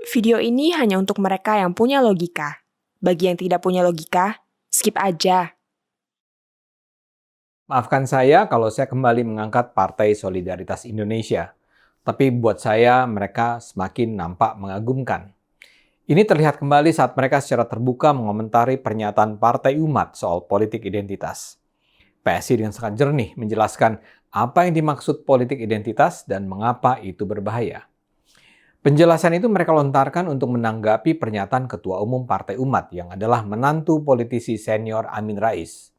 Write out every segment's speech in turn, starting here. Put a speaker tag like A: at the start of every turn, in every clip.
A: Video ini hanya untuk mereka yang punya logika. Bagi yang tidak punya logika, skip aja.
B: Maafkan saya kalau saya kembali mengangkat Partai Solidaritas Indonesia. Tapi buat saya, mereka semakin nampak mengagumkan. Ini terlihat kembali saat mereka secara terbuka mengomentari pernyataan Partai Umat soal politik identitas. PSI dengan sangat jernih menjelaskan apa yang dimaksud politik identitas dan mengapa itu berbahaya. Penjelasan itu mereka lontarkan untuk menanggapi pernyataan Ketua Umum Partai Umat yang adalah menantu politisi senior Amin Rais.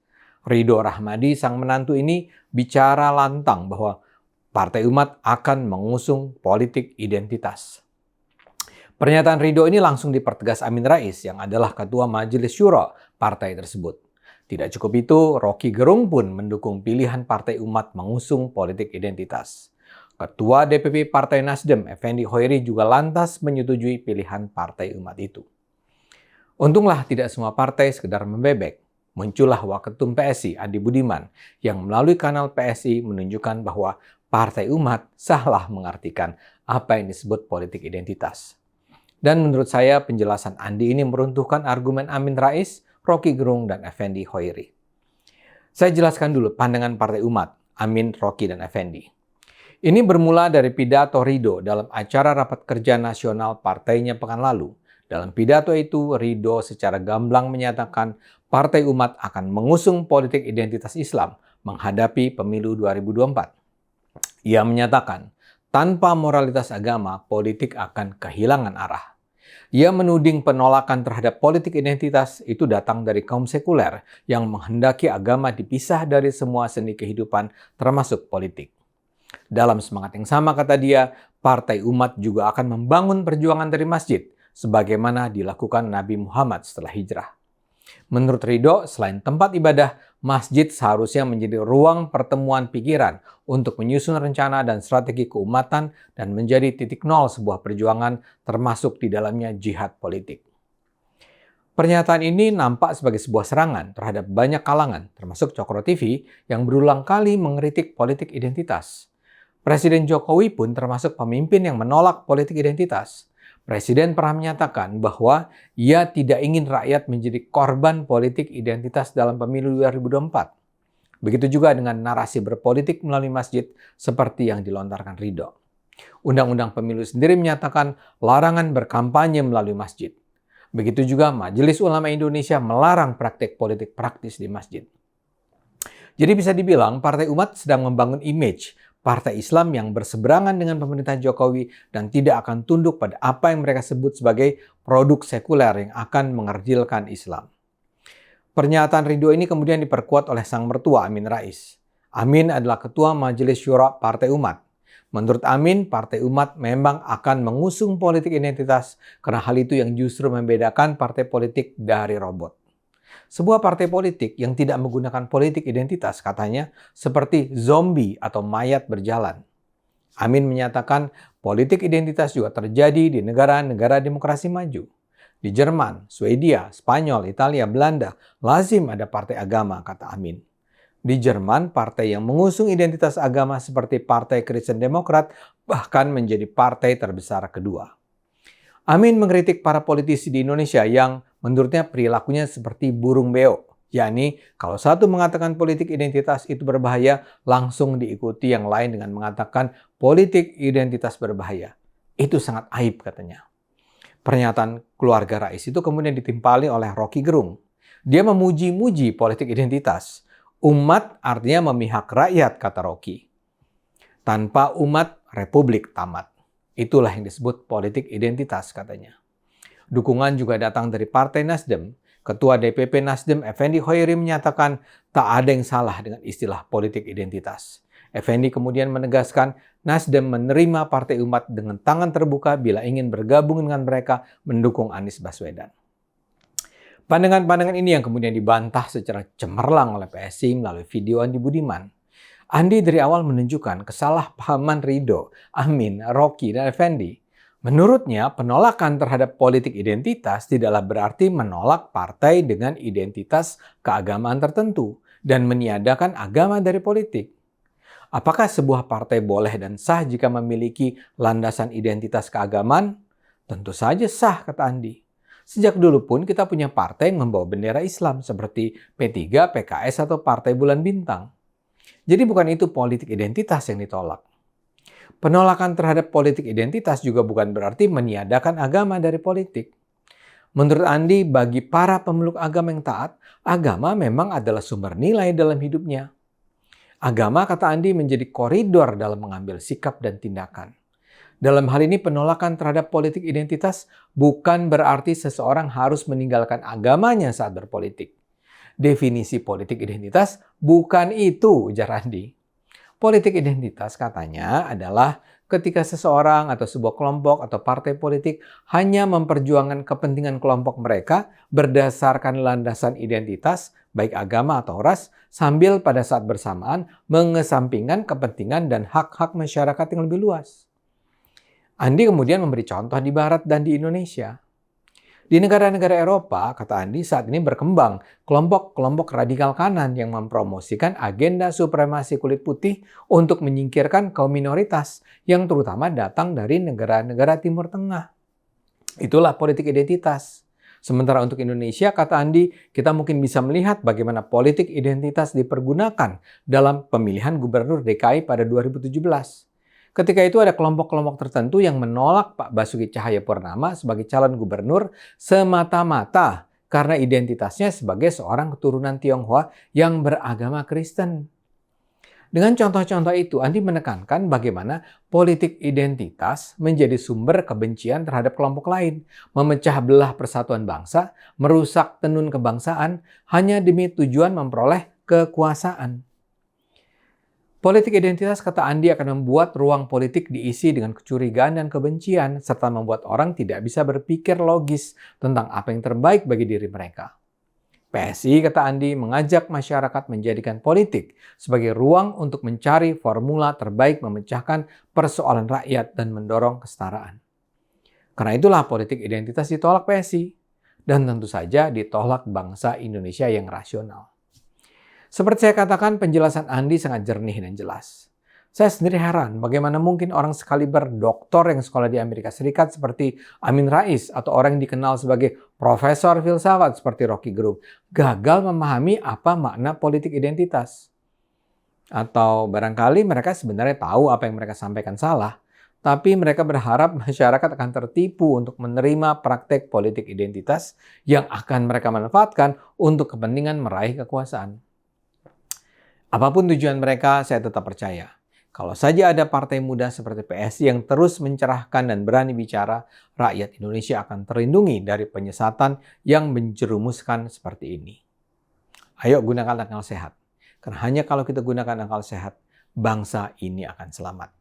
B: Ridho Rahmadi, sang menantu ini, bicara lantang bahwa Partai Umat akan mengusung politik identitas. Pernyataan Ridho ini langsung dipertegas Amin Rais yang adalah Ketua Majelis Syuro partai tersebut. Tidak cukup itu, Rocky Gerung pun mendukung pilihan Partai Umat mengusung politik identitas. Ketua DPP Partai Nasdem, Effendi Hoiri, juga lantas menyetujui pilihan Partai Umat itu. Untunglah tidak semua partai sekedar membebek. Muncullah Waketum PSI, Andi Budiman, yang melalui kanal PSI menunjukkan bahwa Partai Umat salah mengartikan apa yang disebut politik identitas. Dan menurut saya penjelasan Andi ini meruntuhkan argumen Amin Rais, Rocky Gerung, dan Effendi Hoiri. Saya jelaskan dulu pandangan Partai Umat, Amin, Rocky, dan Effendi. Ini bermula dari pidato Ridho dalam acara rapat kerja nasional partainya pekan lalu. Dalam pidato itu, Ridho secara gamblang menyatakan Partai Umat akan mengusung politik identitas Islam menghadapi pemilu 2024. Ia menyatakan, tanpa moralitas agama, politik akan kehilangan arah. Ia menuding penolakan terhadap politik identitas itu datang dari kaum sekuler yang menghendaki agama dipisah dari semua seni kehidupan termasuk politik. Dalam semangat yang sama, kata dia, Partai Umat juga akan membangun perjuangan dari masjid, sebagaimana dilakukan Nabi Muhammad setelah hijrah. Menurut Ridho, selain tempat ibadah, masjid seharusnya menjadi ruang pertemuan pikiran untuk menyusun rencana dan strategi keumatan dan menjadi titik nol sebuah perjuangan, termasuk di dalamnya jihad politik. Pernyataan ini nampak sebagai sebuah serangan terhadap banyak kalangan, termasuk Cokro TV, yang berulang kali mengkritik politik identitas. Presiden Jokowi pun termasuk pemimpin yang menolak politik identitas. Presiden pernah menyatakan bahwa ia tidak ingin rakyat menjadi korban politik identitas dalam pemilu 2024. Begitu juga dengan narasi berpolitik melalui masjid seperti yang dilontarkan Ridho. Undang-undang pemilu sendiri menyatakan larangan berkampanye melalui masjid. Begitu juga Majelis Ulama Indonesia melarang praktik politik praktis di masjid. Jadi bisa dibilang Partai Umat sedang membangun image partai Islam yang berseberangan dengan pemerintahan Jokowi dan tidak akan tunduk pada apa yang mereka sebut sebagai produk sekuler yang akan mengerdilkan Islam. Pernyataan Ridho ini kemudian diperkuat oleh sang mertua Amin Rais. Amin adalah Ketua Majelis Syuro Partai Umat. Menurut Amin, Partai Umat memang akan mengusung politik identitas karena hal itu yang justru membedakan partai politik dari robot. Sebuah partai politik yang tidak menggunakan politik identitas, katanya, seperti zombie atau mayat berjalan. Amin menyatakan politik identitas juga terjadi di negara-negara demokrasi maju. Di Jerman, Swedia, Spanyol, Italia, Belanda, lazim ada partai agama, kata Amin. Di Jerman, partai yang mengusung identitas agama seperti Partai Kristen Demokrat bahkan menjadi partai terbesar kedua. Amin mengkritik para politisi di Indonesia yang menurutnya perilakunya seperti burung beo, yakni kalau satu mengatakan politik identitas itu berbahaya, langsung diikuti yang lain dengan mengatakan politik identitas berbahaya. Itu sangat aib, katanya. Pernyataan keluarga Rais itu kemudian ditimpali oleh Rocky Gerung. Dia memuji-muji politik identitas. Umat artinya memihak rakyat, kata Rocky. Tanpa umat, republik tamat. Itulah yang disebut politik identitas, katanya. Dukungan juga datang dari Partai Nasdem. Ketua DPP Nasdem, Effendi Hoiri, menyatakan tak ada yang salah dengan istilah politik identitas. Effendi kemudian menegaskan Nasdem menerima Partai Umat dengan tangan terbuka bila ingin bergabung dengan mereka mendukung Anies Baswedan. Pandangan-pandangan ini yang kemudian dibantah secara cemerlang oleh PSI melalui video Andi Budiman. Andi dari awal menunjukkan kesalahpahaman Ridho, Amin, Rocky, dan Effendi. Menurutnya, penolakan terhadap politik identitas tidaklah berarti menolak partai dengan identitas keagamaan tertentu dan meniadakan agama dari politik. Apakah sebuah partai boleh dan sah jika memiliki landasan identitas keagamaan? Tentu saja sah, kata Andi. Sejak dulu pun kita punya partai yang membawa bendera Islam seperti P3, PKS, atau Partai Bulan Bintang. Jadi bukan itu politik identitas yang ditolak. Penolakan terhadap politik identitas juga bukan berarti meniadakan agama dari politik. Menurut Andi, bagi para pemeluk agama yang taat, agama memang adalah sumber nilai dalam hidupnya. Agama, kata Andi, menjadi koridor dalam mengambil sikap dan tindakan. Dalam hal ini penolakan terhadap politik identitas bukan berarti seseorang harus meninggalkan agamanya saat berpolitik. Definisi politik identitas bukan itu, ujar Andi. Politik identitas katanya adalah ketika seseorang atau sebuah kelompok atau partai politik hanya memperjuangkan kepentingan kelompok mereka berdasarkan landasan identitas, baik agama atau ras, sambil pada saat bersamaan mengesampingkan kepentingan dan hak-hak masyarakat yang lebih luas. Andi kemudian memberi contoh di Barat dan di Indonesia. Di negara-negara Eropa, kata Andi, saat ini berkembang kelompok-kelompok radikal kanan yang mempromosikan agenda supremasi kulit putih untuk menyingkirkan kaum minoritas yang terutama datang dari negara-negara Timur Tengah. Itulah politik identitas. Sementara untuk Indonesia, kata Andi, kita mungkin bisa melihat bagaimana politik identitas dipergunakan dalam pemilihan gubernur DKI pada 2017. Ketika itu ada kelompok-kelompok tertentu yang menolak Pak Basuki Cahayapurnama sebagai calon gubernur semata-mata karena identitasnya sebagai seorang keturunan Tionghoa yang beragama Kristen. Dengan contoh-contoh itu, Andi menekankan bagaimana politik identitas menjadi sumber kebencian terhadap kelompok lain, memecah belah persatuan bangsa, merusak tenun kebangsaan hanya demi tujuan memperoleh kekuasaan. Politik identitas, kata Andi, akan membuat ruang politik diisi dengan kecurigaan dan kebencian, serta membuat orang tidak bisa berpikir logis tentang apa yang terbaik bagi diri mereka. PSI, kata Andi, mengajak masyarakat menjadikan politik sebagai ruang untuk mencari formula terbaik memecahkan persoalan rakyat dan mendorong kesetaraan. Karena itulah politik identitas ditolak PSI, dan tentu saja ditolak bangsa Indonesia yang rasional. Seperti saya katakan, penjelasan Andi sangat jernih dan jelas. Saya sendiri heran bagaimana mungkin orang sekaliber doktor yang sekolah di Amerika Serikat seperti Amin Rais atau orang yang dikenal sebagai profesor filsafat seperti Rocky Gerung gagal memahami apa makna politik identitas. Atau barangkali mereka sebenarnya tahu apa yang mereka sampaikan salah, tapi mereka berharap masyarakat akan tertipu untuk menerima praktek politik identitas yang akan mereka manfaatkan untuk kepentingan meraih kekuasaan. Apapun tujuan mereka, saya tetap percaya. Kalau saja ada partai muda seperti PSI yang terus mencerahkan dan berani bicara, rakyat Indonesia akan terlindungi dari penyesatan yang menjerumuskan seperti ini. Ayo gunakan akal sehat. Karena hanya kalau kita gunakan akal sehat, bangsa ini akan selamat.